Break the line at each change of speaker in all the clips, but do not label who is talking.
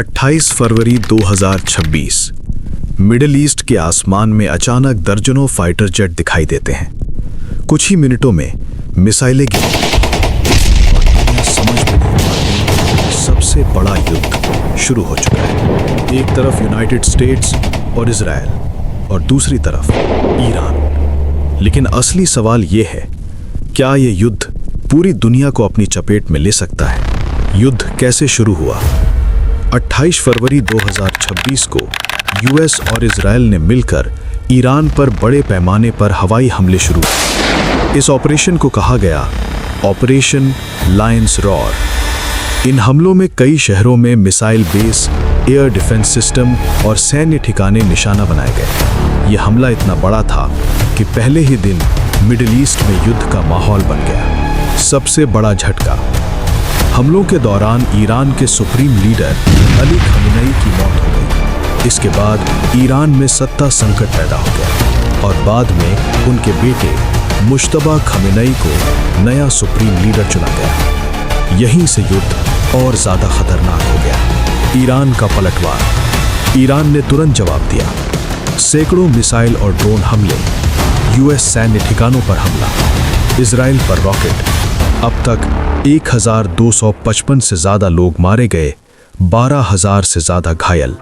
28 फरवरी 2026 middle east के आसमान में अचानक दर्जनों फाइटर जेट दिखाई देते हैं। कुछ ही मिनटों में मिसाइलें गिरी और दुनिया समझ में नहीं पाती सबसे बड़ा युद्ध शुरू हो चुका है। एक तरफ यूनाइटेड स्टेट्स और इजराइल और दूसरी तरफ ईरान। लेकिन असली सवाल ये है, क्या ये युद्ध पूरी दुनिया को अपनी चपेट में ले सकता है? युद्ध कैसे शुरू हुआ? 28 फरवरी 2026 को यूएस और इजराइल ने मिलकर ईरान पर बड़े पैमाने पर हवाई हमले शुरू किए। इस ऑपरेशन को कहा गया ऑपरेशन लायंस रॉर। इन हमलों में कई शहरों में missile base, air defence system और सैन्य ठिकाने निशाना बनाए गए। यह हमला इतना बड़ा था कि पहले ही दिन मिडिल ईस्ट में युद्ध का माहौल बन गया। सबसे बड़ा झटका, हमलों के दौरान ईरान के सुप्रीम लीडर अली खमेनी की मौत हो गई। इसके बाद ईरान में सत्ता संकट पैदा हो गया और बाद में उनके बेटे मुश्तबा खमेनी को नया सुप्रीम लीडर चुना गया। यहीं से युद्ध और ज्यादा खतरनाक हो गया। ईरान का पलटवार। ईरान ने तुरंत जवाब दिया। सैकड़ों मिसाइल और ड्रोन हमले, यूएस सैन्य ठिकानों पर हमला, इजराइल पर रॉकेट। अब तक 1255 से ज्यादा लोग मारे गए, 12,000 से ज्यादा घायल।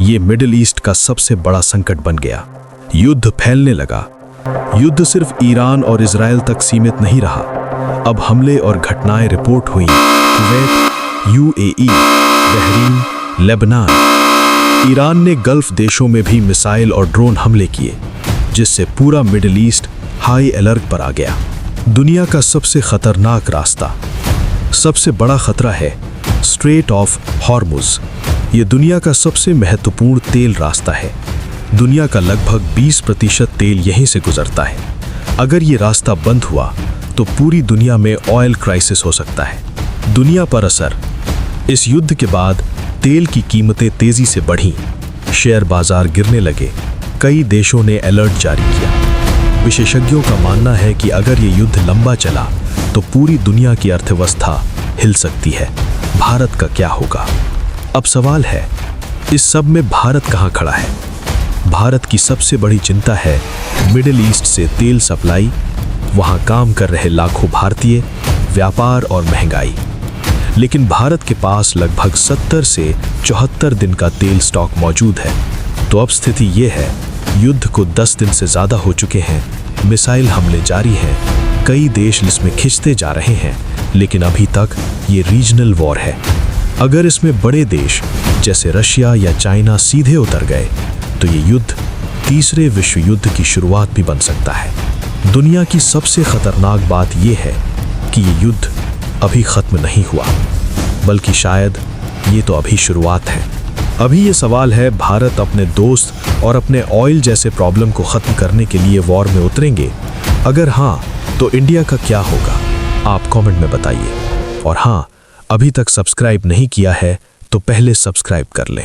ये मिडिल ईस्ट का सबसे बड़ा संकट बन गया। युद्ध फैलने लगा। युद्ध सिर्फ ईरान और इजराइल तक सीमित नहीं रहा। अब हमले और घटनाएं रिपोर्ट हुई Kuwait, UAE, Bahrain, Lebanon. Iran ने गल्फ देशों में भी मिसाइल और ड्रोन हमले किए, जिससे पूरा मिडिल ईस्ट हाई अलर्ट पर आ गया। दुनिया का सबसे खतरनाक रास्ता, सबसे बड़ा खतरा है स्ट्रेट ऑफ हॉर्मुज। ये दुनिया का सबसे महत्वपूर्ण तेल रास्ता है। दुनिया का लगभग 20% तेल यहीं से गुजरता है। अगर ये रास्ता बंद हुआ तो पूरी दुनिया में ऑयल क्राइसिस हो सकता है। दुनिया पर असर। इस युद्ध के बाद तेल की कीमतें तेजी से बढ़ीं, शेयर बाजार गिरने लगे, कई देशों ने अलर्ट जारी किया। विशेषज्ञों का मानना है कि अगर ये युद्ध लंबा चला तो पूरी दुनिया की अर्थव्यवस्था हिल सकती है। भारत का क्या होगा? अब सवाल है, इस सब में भारत कहां खड़ा है? भारत की सबसे बड़ी चिंता है मिडिल ईस्ट से तेल सप्लाई, वहां काम कर रहे लाखों भारतीय, व्यापार और महंगाई। लेकिन भारत के पास लगभग 70 से 74 दिन का तेल स्टॉक मौजूद है। तो अब स्थिति ये है, युद्ध को 10 दिन से ज्यादा हो चुके हैं, मिसाइल हमले जारी हैं, कई देश इसमें खिंचते जा रहे हैं, लेकिन अभी तक ये रीजनल वॉर है। अगर इसमें बड़े देश जैसे रशिया या चाइना सीधे उतर गए तो ये युद्ध तीसरे विश्व युद्ध की शुरुआत भी बन सकता है। दुनिया की सबसे खतरनाक बात यह है कि ये युद्ध अभी खत्म नहीं हुआ, बल्कि शायद ये तो अभी शुरुआत है। अभी ये सवाल है, भारत अपने दोस्त और अपने ऑयल जैसे प्रॉब्लम को खत्म करने के लिए वॉर में उतरेंगे? अगर हाँ, तो इंडिया का क्या होगा? आप कमेंट में बताइए। और हाँ, अभी तक सब्सक्राइब नहीं किया है तो पहले सब्सक्राइब कर लें।